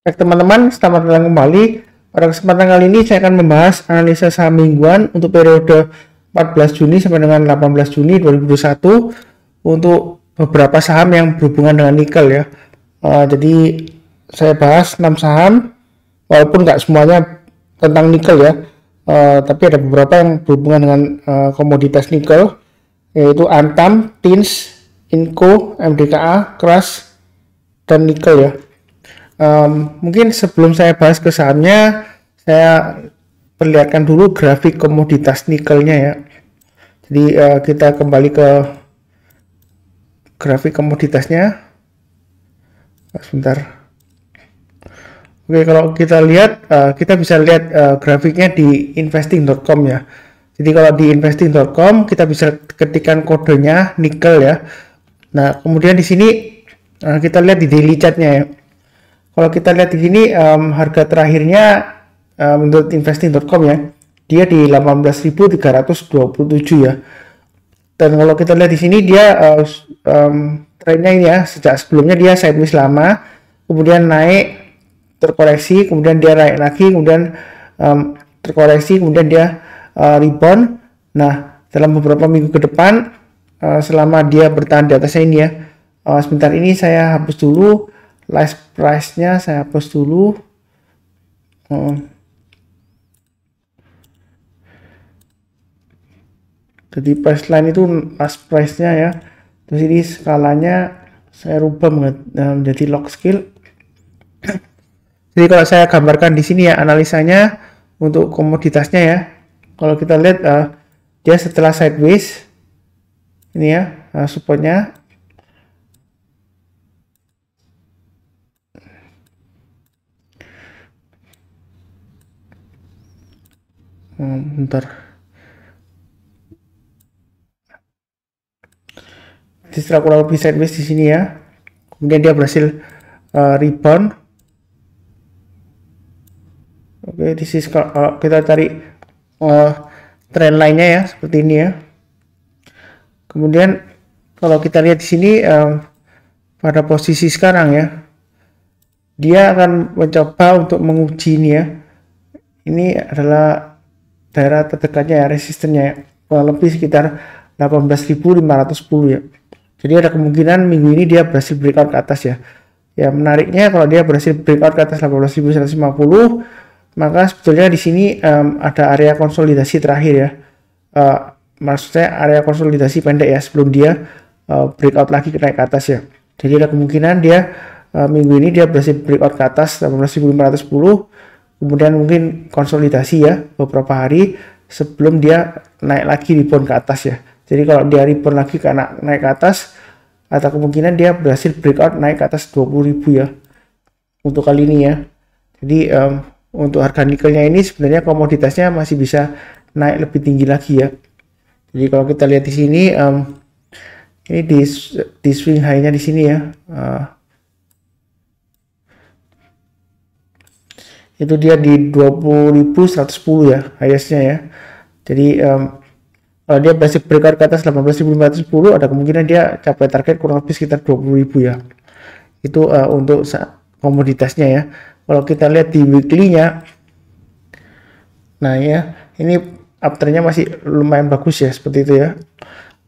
Baik teman-teman, selamat datang kembali. Pada kesempatan kali ini saya akan membahas analisa saham mingguan untuk periode 14 Juni sampai dengan 18 Juni 2021 untuk beberapa saham yang berhubungan dengan nikel ya. Jadi saya bahas 6 saham, walaupun nggak semuanya tentang nikel ya, tapi ada beberapa yang berhubungan dengan komoditas nikel, yaitu Antam, Tins, Inco, MDKA, Crush, dan nikel ya. Mungkin sebelum saya bahas ke sahamnya, saya perlihatkan dulu grafik komoditas nikelnya ya. Jadi kita kembali ke grafik komoditasnya. Sebentar. Oke, kalau kita lihat, kita bisa lihat grafiknya di investing.com ya. Jadi kalau di investing.com kita bisa ketikkan kodenya nikel ya. Nah, kemudian di sini kita lihat di daily chartnya ya. Kalau kita lihat di sini harga terakhirnya menurut investing.com ya, dia di 18.327 ya. Dan kalau kita lihat di sini dia trennya ini ya, sejak sebelumnya dia sideways lama, kemudian naik, terkoreksi, kemudian dia naik lagi, kemudian terkoreksi, kemudian dia rebound. Nah, dalam beberapa minggu ke depan, selama dia bertahan di atasnya ini ya, sebentar ini saya hapus dulu. Last price-nya saya hapus dulu. Jadi price line itu last price-nya ya. Terus ini skalanya saya rubah menjadi log scale. Jadi kalau saya gambarkan di sini ya analisanya untuk komoditasnya ya. Kalau kita lihat dia setelah sideways ini ya supportnya. Bentar. Setelah kurang lebih sideways di sini ya, kemudian dia berhasil rebound. Oke, di sini kalau kita cari trend line-nya ya seperti ini ya. Kemudian kalau kita lihat di sini pada posisi sekarang ya, dia akan mencoba untuk menguji ini ya. Ini adalah daerah terdekatnya ya, resistennya ya, kurang lebih sekitar 18.510 ya. Jadi ada kemungkinan minggu ini dia berhasil breakout ke atas ya. Ya menariknya kalau dia berhasil breakout ke atas 18.150, maka sebetulnya di sini ada area konsolidasi terakhir ya. Maksudnya area konsolidasi pendek ya sebelum dia breakout lagi naik ke atas ya. Jadi ada kemungkinan dia minggu ini dia berhasil breakout ke atas 18.510. Kemudian mungkin konsolidasi ya beberapa hari sebelum dia naik lagi rebound ke atas ya. Jadi kalau dia rebound lagi karena naik ke atas, atau kemungkinan dia berhasil breakout naik ke atas 20.000 ya untuk kali ini ya. Jadi untuk harga nikelnya ini sebenarnya komoditasnya masih bisa naik lebih tinggi lagi ya. Jadi kalau kita lihat di sini ini di swing high-nya di sini ya. Itu dia di 20.110 ya highest-nya ya. Jadi kalau dia berhasil breakout ke atas 18.510, ada kemungkinan dia capai target kurang lebih sekitar 20.000 ya. Itu untuk komoditasnya ya. Kalau kita lihat di weekly-nya, nah ya ini uptrend-nya masih lumayan bagus ya seperti itu ya.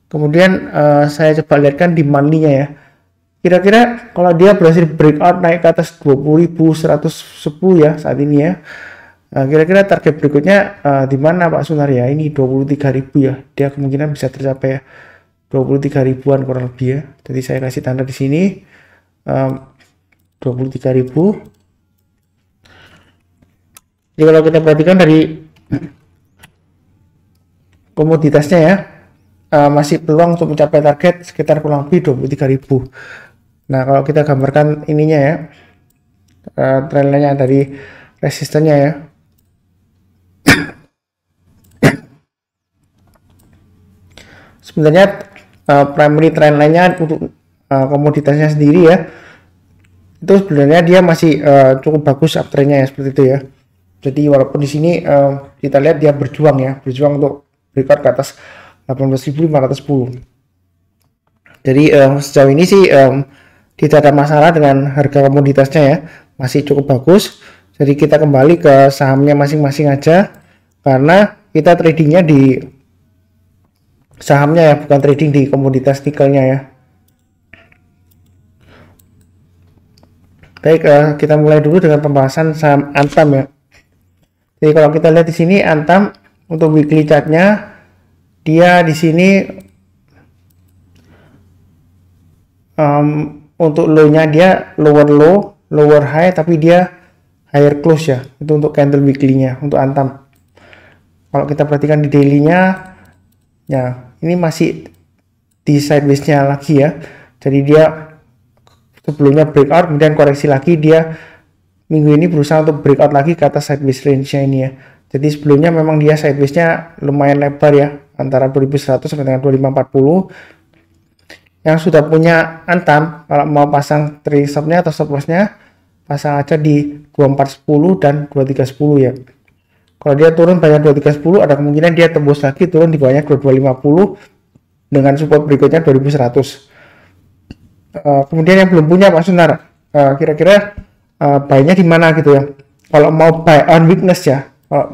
Kemudian saya coba lihatkan di monthly-nya ya. Kira-kira kalau dia berhasil breakout naik ke atas 20.110 ya saat ini ya. Nah, kira-kira target berikutnya di mana Pak Sunar ya? Ini 23.000 ya. Dia kemungkinan bisa tercapai ya. 23.000-an kurang lebih ya. Jadi saya kasih tanda di sini 23.000. Jadi kalau kita perhatikan dari komoditasnya ya, masih peluang untuk mencapai target sekitar kurang lebih 23.000. Nah, kalau kita gambarkan ininya ya, trendnya dari resistennya ya. Sebenarnya primary trend line-nya untuk komoditasnya sendiri ya, itu sebenarnya dia masih cukup bagus uptrend-nya ya seperti itu ya. Jadi walaupun di sini kita lihat dia berjuang untuk breakout ke atas 18.510. Jadi sejauh ini sih tidak ada masalah dengan harga komoditasnya ya, masih cukup bagus. Jadi kita kembali ke sahamnya masing-masing aja, karena kita tradingnya di sahamnya ya, bukan trading di komoditas nikelnya ya. Baik, kita mulai dulu dengan pembahasan saham Antam ya. Jadi kalau kita lihat di sini Antam untuk weekly chartnya, dia di sini untuk low-nya dia lower low, lower high, tapi dia higher close ya. Itu untuk candle weekly-nya untuk Antam. Kalau kita perhatikan di daily-nya, ya ini masih di sideways-nya lagi ya. Jadi dia sebelumnya breakout, kemudian koreksi lagi, dia minggu ini berusaha untuk breakout lagi ke atas sideways range-nya ini ya. Jadi sebelumnya memang dia sideways-nya lumayan lebar ya, antara 2100 sampai dengan 2540. Yang sudah punya Antam, kalau mau pasang trailing stop-nya atau stop loss-nya, pasang aja di 2410 dan 2310 ya. Kalau dia turun banyak 2310, ada kemungkinan dia tembus lagi turun di bawahnya 2250 dengan support berikutnya 2100. Kemudian yang belum punya Pak Sunar, kira-kira buy-nya di mana gitu ya. Kalau mau buy on weakness ya, kalau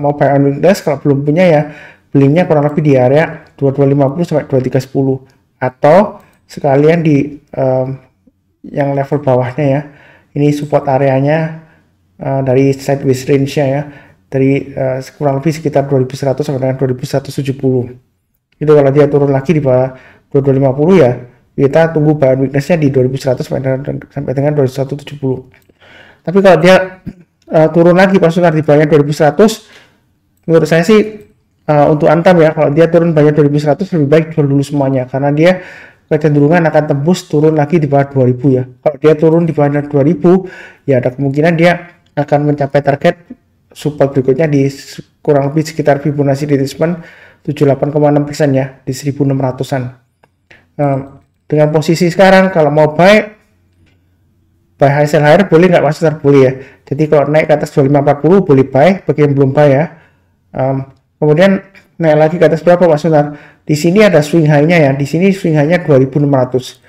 belum punya ya belinya kurang lebih di area 2250 sampai 2310, atau sekalian di yang level bawahnya ya. Ini support areanya dari sideways range-nya ya, dari kurang lebih sekitar 2100 sampai dengan 2170. Itu kalau dia turun lagi di bawah 2250 ya, kita tunggu buy weakness-nya di 2100 sampai dengan 2170. Tapi kalau dia turun lagi Pak Sunar di bawahnya 2100, menurut saya sih untuk Antam ya, kalau dia turun banyak 2100 lebih baik jual dulu semuanya, karena dia kecenderungan akan tembus turun lagi di bawah 2000 ya. Kalau dia turun di bawah 2000 ya, ada kemungkinan dia akan mencapai target support berikutnya di kurang lebih sekitar Fibonacci retracement 78,6% ya, di 1600-an. Dengan posisi sekarang kalau mau buy high sell higher boleh nggak Mas Sunar? Boleh ya. Jadi kalau naik ke atas 2540 boleh buy, bagi yang belum buy ya. Kemudian naik lagi ke atas berapa Mas Sunar? Di sini ada swing high-nya ya. Di sini swing high-nya 2600.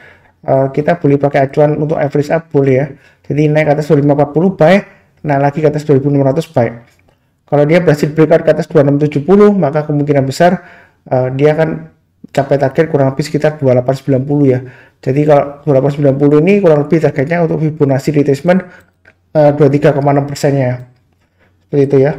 Kita boleh pakai acuan untuk average up boleh ya. Jadi naik ke atas 2540 buy, naik lagi ke atas 2600 buy. Kalau dia berhasil breakout ke atas 2670, maka kemungkinan besar dia akan capai target kurang lebih sekitar 2890 ya. Jadi kalau 2890 ini kurang lebih targetnya untuk Fibonacci retracement 23,6% ya. Seperti itu ya.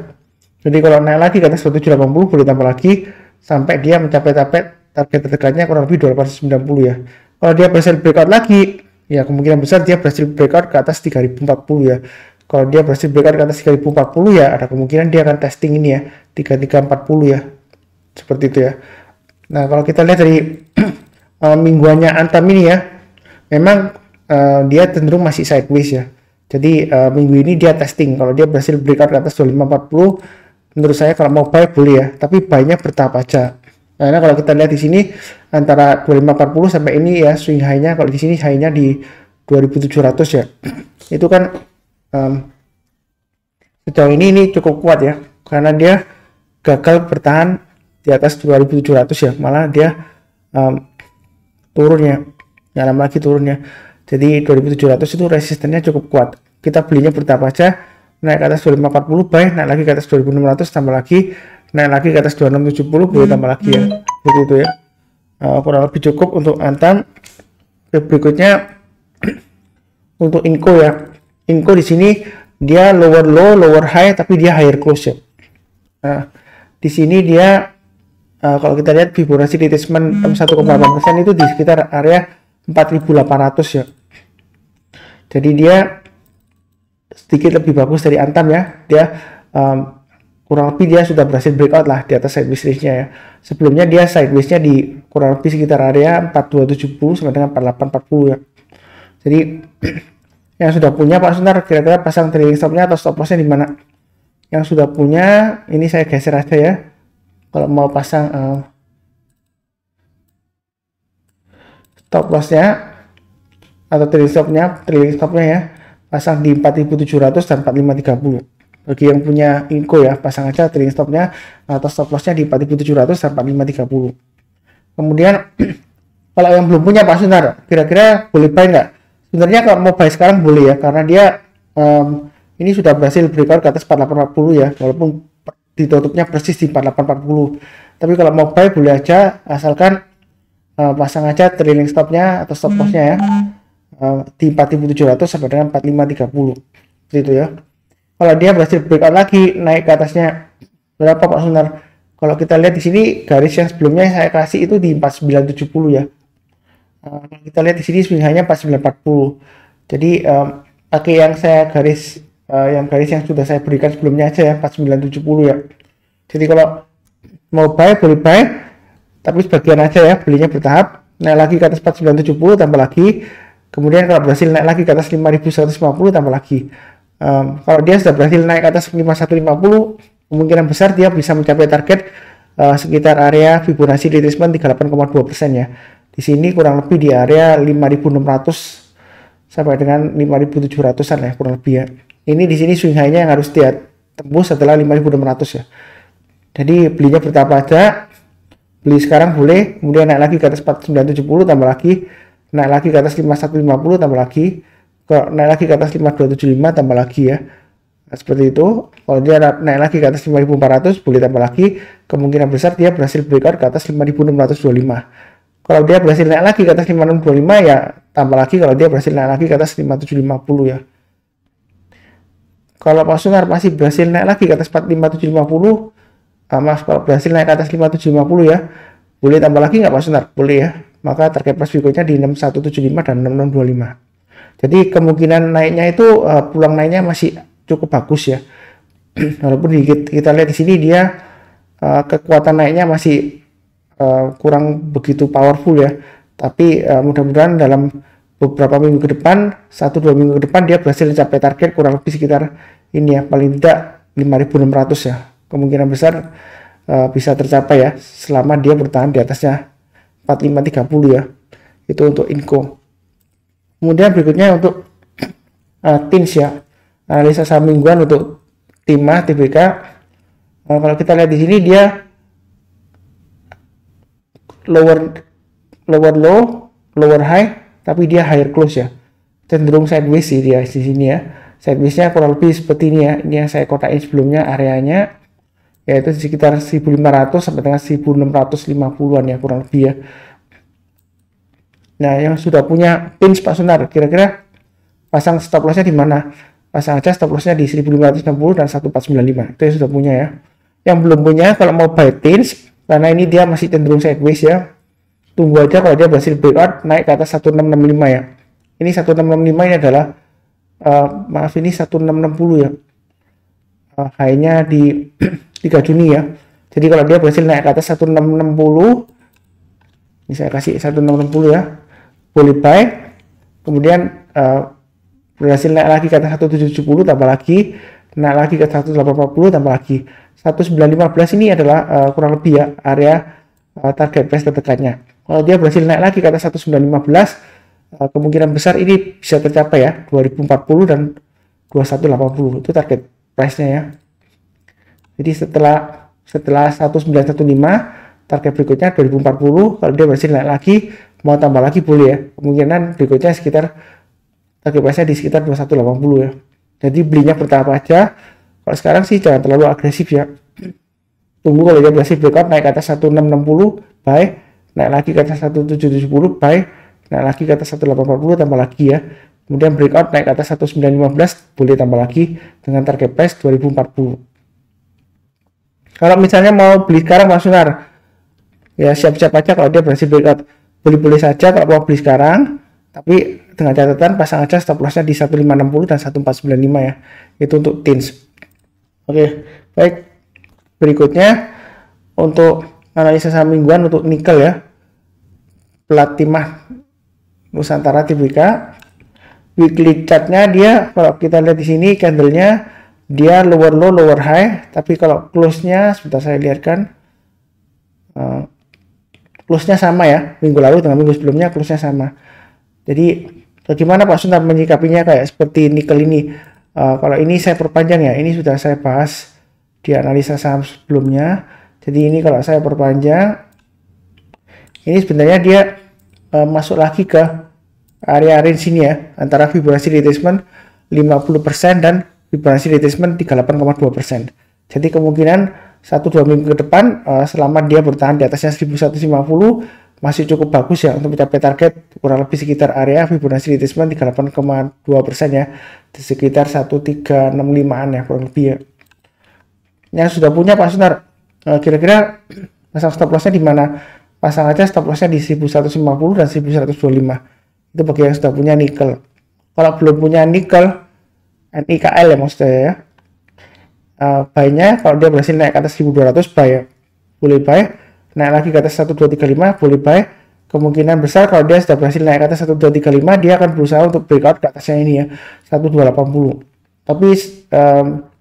Jadi kalau naik lagi ke atas 2780 boleh tambah lagi sampai dia mencapai target terdekatnya kurang lebih 2890 ya. Kalau dia berhasil breakout lagi, ya kemungkinan besar dia berhasil breakout ke atas 3040 ya. Kalau dia berhasil breakout ke atas 3040 ya, ada kemungkinan dia akan testing ini ya, 3340 ya. Seperti itu ya. Nah, kalau kita lihat dari mingguannya Antam ini ya, memang dia cenderung masih sideways ya. Jadi minggu ini dia testing. Kalau dia berhasil breakout ke atas 2540, menurut saya kalau mau buy boleh ya, tapi buy-nya bertahap aja. Karena kalau kita lihat di sini antara 2540 sampai ini ya swing high-nya, kalau di sini high-nya di 2700 ya. Itu kan sejauh ini cukup kuat ya, karena dia gagal bertahan di atas 2700 ya, malah dia turun ya, dalam lagi turunnya. Jadi 2700 itu resistennya cukup kuat. Kita belinya bertahap aja, naik ke atas 2540 buy, naik lagi ke atas 2600 tambah lagi, naik lagi ke atas 2670 boleh tambah lagi ya. Seperti itu ya. Kurang lebih cukup untuk Antam. Berikutnya untuk Inco ya. Inco di sini dia lower low, lower high, tapi dia higher close ya. Nah, di sini dia kalau kita lihat Fibonacci retracement 1,8% itu di sekitar area 4800 ya. Jadi dia sedikit lebih bagus dari Antam ya. Dia kurang lebih dia sudah berhasil breakout lah di atas sideways range-nya ya. Sebelumnya dia sideways-nya di kurang lebih sekitar area 4270 sampai dengan 4840 ya. Jadi yang sudah punya Pak Sunar, kira-kira pasang trailing stop-nya atau stop loss-nya di mana? Yang sudah punya, ini saya geser aja ya. Kalau mau pasang stop loss-nya atau trailing stop-nya ya, pasang di 4700 dan 4530. Bagi yang punya Inco ya, pasang aja trailing stop-nya atau stop loss-nya di 4700 dan 4530. Kemudian kalau yang belum punya Pak Sunar, kira-kira boleh buy nggak? Sebenarnya kalau mau buy sekarang boleh ya, karena dia ini sudah berhasil breakout ke atas 4840 ya, walaupun ditutupnya persis di 4840. Tapi kalau mau buy boleh aja, asalkan pasang aja trailing stopnya atau stop lossnya ya, di 4700 sampai dengan 4530 seperti itu ya. Kalau dia berhasil breakout lagi naik ke atasnya berapa Pak Sunar? Kalau kita lihat di sini garis yang sebelumnya saya kasih itu di 4970 ya. Kita lihat di sini swing high-nya 4940. Jadi pakai yang saya garis yang sudah saya berikan sebelumnya aja ya, 4970 ya. Jadi kalau mau buy boleh buy, tapi sebagian aja ya, belinya bertahap. Naik lagi ke atas 4970 tambah lagi. Kemudian kalau berhasil naik lagi ke atas 5150 tambah lagi. Kalau dia sudah berhasil naik ke atas 5150, kemungkinan besar dia bisa mencapai target sekitar area Fibonacci retracement 38,2% ya. Di sini kurang lebih di area 5600 sampai dengan 5700-an ya kurang lebih ya. Ini di sini swing high-nya yang harus dia tembus setelah 5600 ya. Jadi belinya bertahap aja. Beli sekarang boleh, kemudian naik lagi ke atas 4970 tambah lagi, naik lagi ke atas 5150 tambah lagi, naik lagi ke atas 5275 tambah lagi ya. Nah, seperti itu. Kalau dia naik lagi ke atas 5400 boleh tambah lagi, kemungkinan besar dia berhasil breakout ke atas 5625. Kalau dia berhasil naik lagi ke atas 5625 ya tambah lagi, kalau dia berhasil naik lagi ke atas 5750 ya. Kalau Pak Sunar masih berhasil naik lagi ke atas 5750, maaf, kalau berhasil naik ke atas 5750 ya, boleh tambah lagi nggak Pak Sunar? Boleh ya. Maka target price berikutnya di 6175 dan 6625. Jadi kemungkinan naiknya itu pulang naiknya masih cukup bagus ya. Walaupun kita lihat di sini dia kekuatan naiknya masih kurang begitu powerful ya. Tapi mudah-mudahan dalam beberapa minggu ke depan, 1-2 minggu ke depan dia berhasil mencapai target kurang lebih sekitar ini ya, paling tidak 5600 ya. Kemungkinan besar bisa tercapai ya selama dia bertahan di atasnya 4530 ya. Itu untuk Inco. Kemudian berikutnya untuk TINS ya, analisa saham mingguan untuk Timah TBK. Kalau kita lihat di sini dia lower low, lower high, tapi dia higher close ya, cenderung sideways sih dia di sini ya. Sidewaysnya kurang lebih seperti ini ya. Ini yang saya kotakin sebelumnya areanya, yaitu sekitar 1500 sampai dengan 1650-an ya kurang lebih ya. Nah, yang sudah punya TINS Pak Sunar, kira-kira pasang stop lossnya di mana? Pasang aja stop lossnya di 1560 dan 1495. Itu yang sudah punya ya. Yang belum punya, kalau mau buy TINS, karena ini dia masih cenderung sideways ya, tunggu aja kalau dia berhasil breakout naik ke atas 1665 ya. Ini 1665 ini adalah maaf, ini 1660 ya. High-nya di 3 Juni ya. Jadi kalau dia berhasil naik ke atas 1660, ini saya kasih 1660 ya, boleh buy. Kemudian berhasil naik lagi ke atas 1770 tambah lagi, naik lagi ke 1840 tambah lagi. 1915 ini adalah kurang lebih ya area target price terdekatnya. Kalau dia berhasil naik lagi ke atas 1915, kemungkinan besar ini bisa tercapai ya 2040 dan 2180 itu target price-nya ya. Jadi setelah 1915 target berikutnya 2040, kalau dia berhasil naik lagi mau tambah lagi boleh ya. Kemungkinan berikutnya sekitar target price-nya di sekitar 2180 ya. Jadi belinya bertahap aja. Kalau sekarang sih jangan terlalu agresif ya. Tunggu kalau dia berhasil breakout naik ke atas 1660 buy, naik lagi ke atas 1770 buy, naik lagi ke atas 1840 tambah lagi ya. Kemudian breakout naik ke atas 1915 boleh tambah lagi dengan target price 2040. Kalau misalnya mau beli sekarang Mas Sunar, ya siap-siap aja kalau dia berhasil breakout. Boleh-boleh saja kalau mau beli sekarang, tapi dengan catatan pasang aja stop lossnya di 1560 dan 1495 ya. Itu untuk TINS. Oke, baik. Berikutnya untuk analisa saham mingguan untuk nikel ya. Plat Timah Nusantara TBK. Weekly chartnya dia kalau kita lihat di sini candlenya dia lower low lower high, tapi kalau close-nya sebentar saya lihatkan, close-nya sama ya, minggu lalu dengan minggu sebelumnya close-nya sama. Jadi bagaimana Pak Sunar menyikapinya kayak seperti nikel ini? Kalau ini saya perpanjang ya, ini sudah saya bahas di analisa saham sebelumnya. Jadi ini kalau saya perpanjang, ini sebenarnya dia masuk lagi ke area range sini ya, antara Fibonacci retracement 50% dan Fibonacci retracement 38,2%. Jadi kemungkinan 1-2 minggu ke depan selama dia bertahan di atasnya 1150 masih cukup bagus ya untuk mencapai target kurang lebih sekitar area Fibonacci retracement 38,2% ya, di sekitar 1365an ya kurang lebih ya. Yang sudah punya Pak Sunar, kira-kira pasang stop lossnya di mana? Pasang aja stop lossnya di 1150 dan 1125. Itu bagi yang sudah punya nikel. Kalau belum punya nikel, NIKL ya maksudnya ya, buy-nya kalau dia berhasil naik ke atas 1200 buy ya, boleh buy. Naik lagi ke atas 1235 boleh buy. Kemungkinan besar kalau dia sudah berhasil naik ke atas 1235 dia akan berusaha untuk breakout ke atasnya ini ya, 1280. Tapi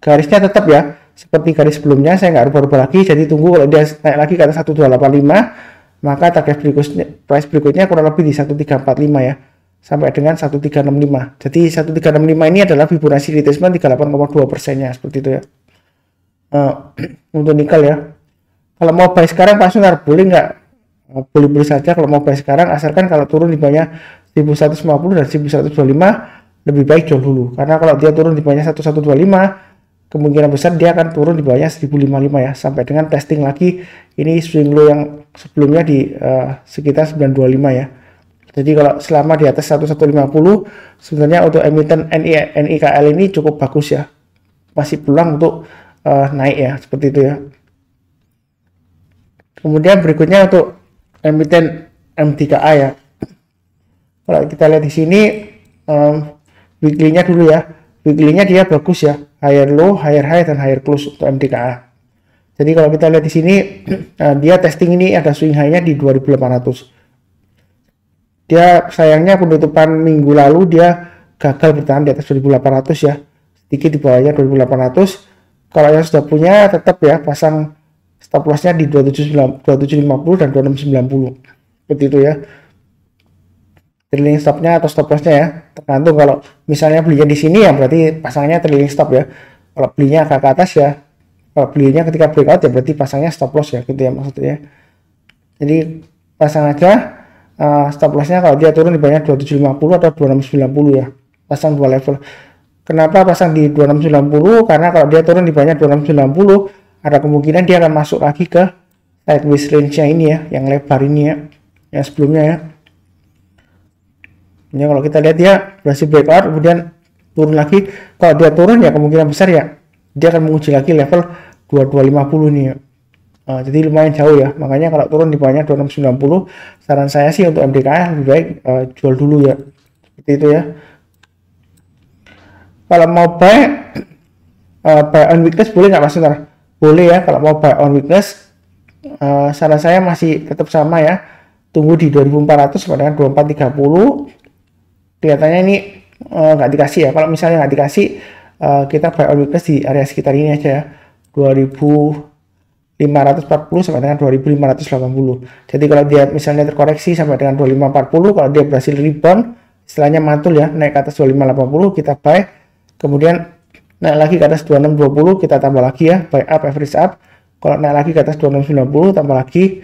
garisnya tetap ya seperti garis sebelumnya, saya nggak rubah-rubah lagi. Jadi tunggu kalau dia naik lagi ke atas 1285, maka target berikutnya, price berikutnya kurang lebih di 1345 ya, sampai dengan 1365. Jadi 1365 ini adalah Fibonacci retracement 38,2%-nya seperti itu ya. Untuk nikel ya. Kalau mau buy sekarang Pak Sunar, boleh nggak? Boleh-boleh saja kalau mau buy sekarang, asalkan kalau turun di bawahnya 1150 dan 1125 lebih baik jual dulu. Karena kalau dia turun di bawahnya 1125, kemungkinan besar dia akan turun di bawahnya 1055 ya, sampai dengan testing lagi ini swing low yang sebelumnya di sekitar 925 ya. Jadi kalau selama di atas 1150 sebenarnya untuk emiten NIKL ini cukup bagus ya, masih peluang untuk naik ya, seperti itu ya. Kemudian berikutnya untuk emiten M3A ya. Kalau kita lihat di sini weekly-nya dulu ya. Weekly-nya dia bagus ya, higher low, higher high dan higher close untuk M3A. Jadi kalau kita lihat di sini dia testing ini ada swing high-nya di 2800. Dia sayangnya penutupan minggu lalu dia gagal bertahan di atas 2800 ya, sedikit di bawahnya 2800. Kalau yang sudah punya tetap ya pasang stop lossnya di 2750 dan 2690 seperti itu ya, trailing stopnya atau stop lossnya ya, tergantung. Kalau misalnya belinya di sini ya berarti pasangnya trailing stop ya, kalau belinya agak ke atas ya, kalau belinya ketika breakout ya berarti pasangnya stop loss ya, gitu ya maksudnya. Jadi pasang aja stop lossnya kalau dia turun di bawahnya 2750 atau 2690 ya, pasang dua level. Kenapa pasang di 2690? Karena kalau dia turun di bawahnya 2690 ada kemungkinan dia akan masuk lagi ke sideways range-nya ini ya, yang lebar ini ya, yang sebelumnya ya. Ya kalau kita lihat dia berhasil breakout kemudian turun lagi, kalau dia turun ya kemungkinan besar ya dia akan menguji lagi level 2250 nih ya. Jadi lumayan jauh ya, makanya kalau turun di bawahnya 2690 saran saya sih untuk MDKA lebih baik jual dulu ya, seperti itu ya. Kalau mau buy on weakness boleh nggak Mas Sunar? Boleh ya, kalau mau buy on weakness saran saya masih tetap sama ya, tunggu di 2400 sampai dengan 2430. Kelihatannya ini nggak dikasih ya. Kalau misalnya nggak dikasih, kita buy on weakness di area sekitar ini aja ya, 2540 sampai dengan 2580. Jadi kalau dia misalnya terkoreksi sampai dengan 2540, kalau dia berhasil rebound, istilahnya mantul ya, naik ke atas 2580 kita buy, kemudian naik lagi ke atas 2620 kita tambah lagi ya, buy up, average up. Kalau naik lagi ke atas 2690 tambah lagi,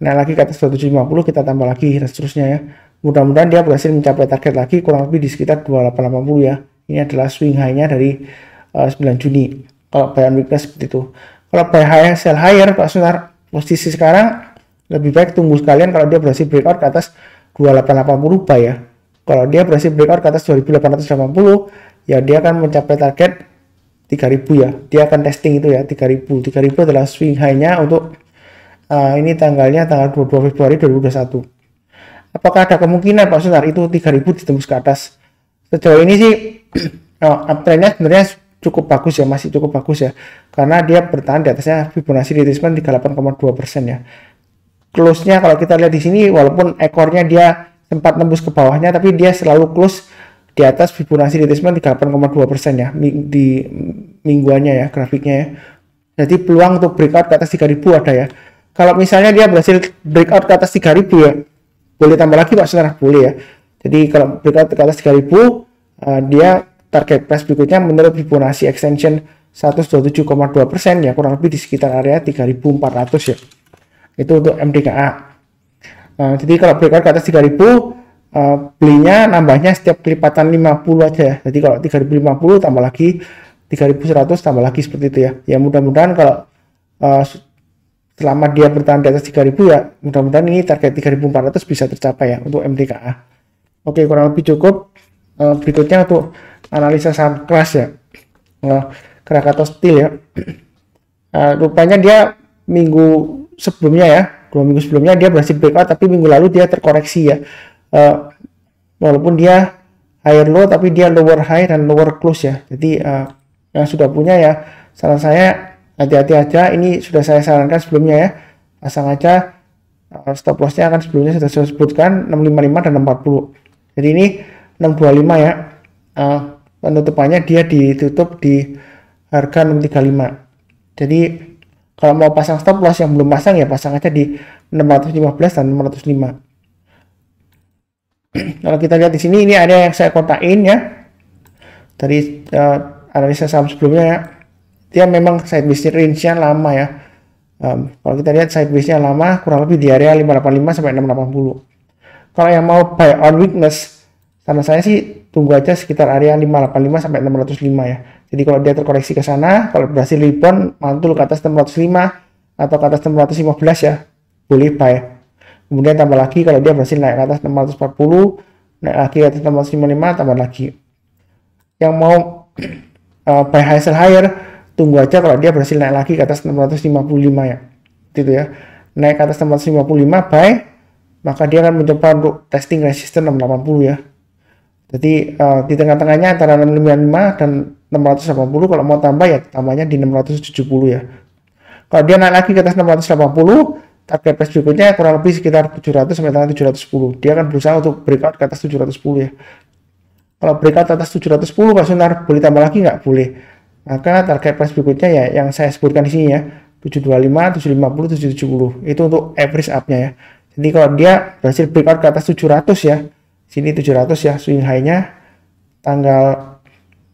naik lagi ke atas 2750 kita tambah lagi, dan seterusnya ya. Mudah-mudahan dia berhasil mencapai target lagi kurang lebih di sekitar 2880 ya. Ini adalah swing high-nya dari 9 Juni. Kalau buy on weakness seperti itu. Kalau buy high, sell higher, Pak Sunar, posisi sekarang lebih baik tunggu sekalian kalau dia berhasil breakout ke atas 2880 buy ya. Kalau dia berhasil breakout ke atas 2880, ya dia akan mencapai target 3000 ya. Dia akan testing itu ya, 3000. 3000 adalah swing high-nya untuk ini tanggalnya tanggal 22 Februari 2021. Apakah ada kemungkinan Pak Sunar itu 3000 ditembus ke atas? Sejauh ini sih uptrendnya sebenarnya cukup bagus ya, masih cukup bagus ya, karena dia bertahan di atasnya Fibonacci retracement 38,2% ya. Close-nya kalau kita lihat di sini, walaupun ekornya dia sempat nembus ke bawahnya, tapi dia selalu close di atas Fibonacci retracement 38,2% ya di mingguannya ya, grafiknya ya. Jadi peluang untuk breakout ke atas 3000 ada ya. Kalau misalnya dia berhasil breakout ke atas 3000 ya, boleh tambah lagi Pak Sunar, boleh ya. Jadi kalau breakout ke atas 3000, dia target price berikutnya menurut Fibonacci extension 127,2% ya, kurang lebih di sekitar area 3400 ya. Itu untuk MDKA. Jadi kalau breakout ke atas 3000, belinya nambahnya setiap kelipatan 50 aja ya. Jadi kalau 3050 tambah lagi 3100 tambah lagi seperti itu ya. Ya mudah-mudahan kalau selama dia bertahan di atas 3000 ya, mudah-mudahan ini target 3400 bisa tercapai ya untuk MDKA. Oke, kurang lebih cukup. Berikutnya untuk analisa saham kelas ya. Krakatau Steel ya. Rupanya dia minggu sebelumnya ya, 2 minggu sebelumnya dia berhasil breakout, tapi minggu lalu dia terkoreksi ya. Walaupun dia higher low tapi dia lower high dan lower close ya. Jadi yang sudah punya ya, saran saya hati-hati aja. Ini sudah saya sarankan sebelumnya ya, pasang aja stop lossnya akan sebelumnya sudah saya sebutkan 655 dan 640. Jadi ini 625 ya, penutupannya dia ditutup di harga 635. Jadi kalau mau pasang stop loss yang belum pasang ya pasang aja di 615 dan 605. Kalau kita lihat di sini, ini ada yang saya kotain ya dari analisa saham sebelumnya ya. Dia memang sideways range-nya lama ya. Kalau kita lihat sideways-nya lama, kurang lebih di area 585 sampai 680. Kalau yang mau buy on weakness, saran saya sih tunggu aja sekitar area 585 sampai 605 ya. Jadi kalau dia terkoreksi ke sana, kalau berhasil rebound mantul ke atas 605 atau ke atas 615 ya, boleh buy. Kemudian tambah lagi kalau dia berhasil naik ke atas 640, naik lagi ke atas 655, tambah lagi. Yang mau buy high sell higher, tunggu aja kalau dia berhasil naik lagi ke atas 655 ya. Gitu ya. Naik ke atas 655 buy, maka dia akan mencoba untuk testing resistance 680 ya. Jadi di tengah-tengahnya antara 655 dan 680, kalau mau tambah ya tambahnya di 670 ya. Kalau dia naik lagi ke atas 680, target price berikutnya kurang lebih sekitar 700 sampai dengan 710. Dia akan berusaha untuk breakout ke atas 710 ya. Kalau breakout ke atas 710 Pak Sunar boleh tambah lagi nggak? Boleh. Maka target price berikutnya ya yang saya sebutkan di sini ya, 725, 750, 770. Itu untuk average up-nya ya. Jadi kalau dia berhasil breakout ke atas 700 ya, sini 700 ya swing high-nya tanggal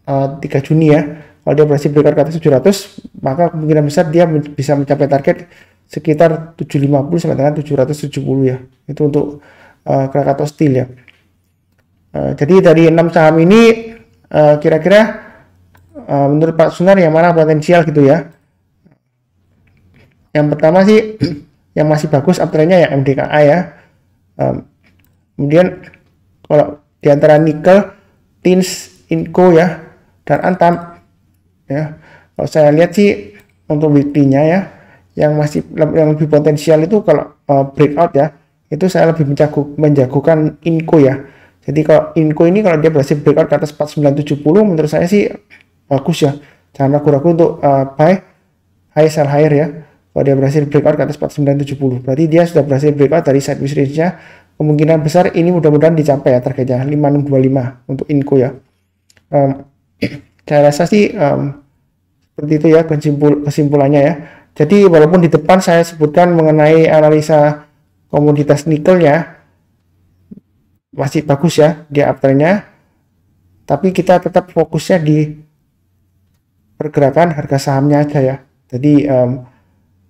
3 Juni ya. Kalau dia berhasil breakout ke atas 700, maka kemungkinan besar dia bisa mencapai target sekitar 750 sampai dengan 770 ya. Itu untuk Krakatau Steel ya. Jadi dari 6 saham ini kira-kira menurut Pak Sunar yang mana potensial gitu ya. Yang pertama sih yang masih bagus uptrendnya ya MDKA ya. Kemudian kalau diantara nikel, tins, inco ya, dan antam ya, kalau saya lihat sih untuk weekly-nya ya, yang lebih potensial itu kalau breakout ya, itu saya lebih menjagokan inco ya. Jadi kalau inco ini kalau dia berhasil breakout ke atas 4970, menurut saya sih bagus ya, jangan ragu-ragu untuk buy high sell higher ya. Kalau dia berhasil breakout ke atas 4970, berarti dia sudah berhasil breakout dari sideways range-nya. Kemungkinan besar ini mudah-mudahan dicapai ya targetnya 5625 untuk inco ya. Saya rasa sih seperti itu ya kesimpulannya ya. Jadi walaupun di depan saya sebutkan mengenai analisa komoditas nikelnya masih bagus ya dia uptrendnya, tapi kita tetap fokusnya di pergerakan harga sahamnya aja ya. Jadi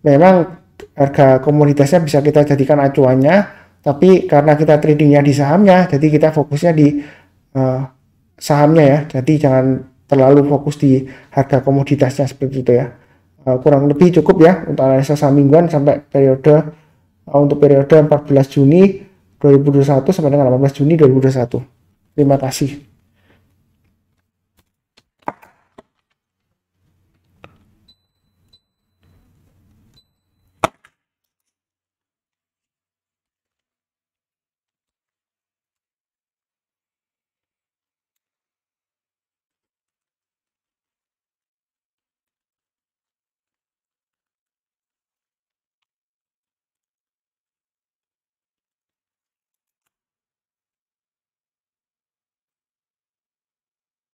memang harga komoditasnya bisa kita jadikan acuannya, tapi karena kita tradingnya di sahamnya, jadi kita fokusnya di sahamnya ya. Jadi jangan terlalu fokus di harga komoditasnya seperti itu ya. Kurang lebih cukup ya untuk analisa saham mingguan sampai periode untuk periode 14 Juni 2021 sampai dengan 18 Juni 2021. Terima kasih.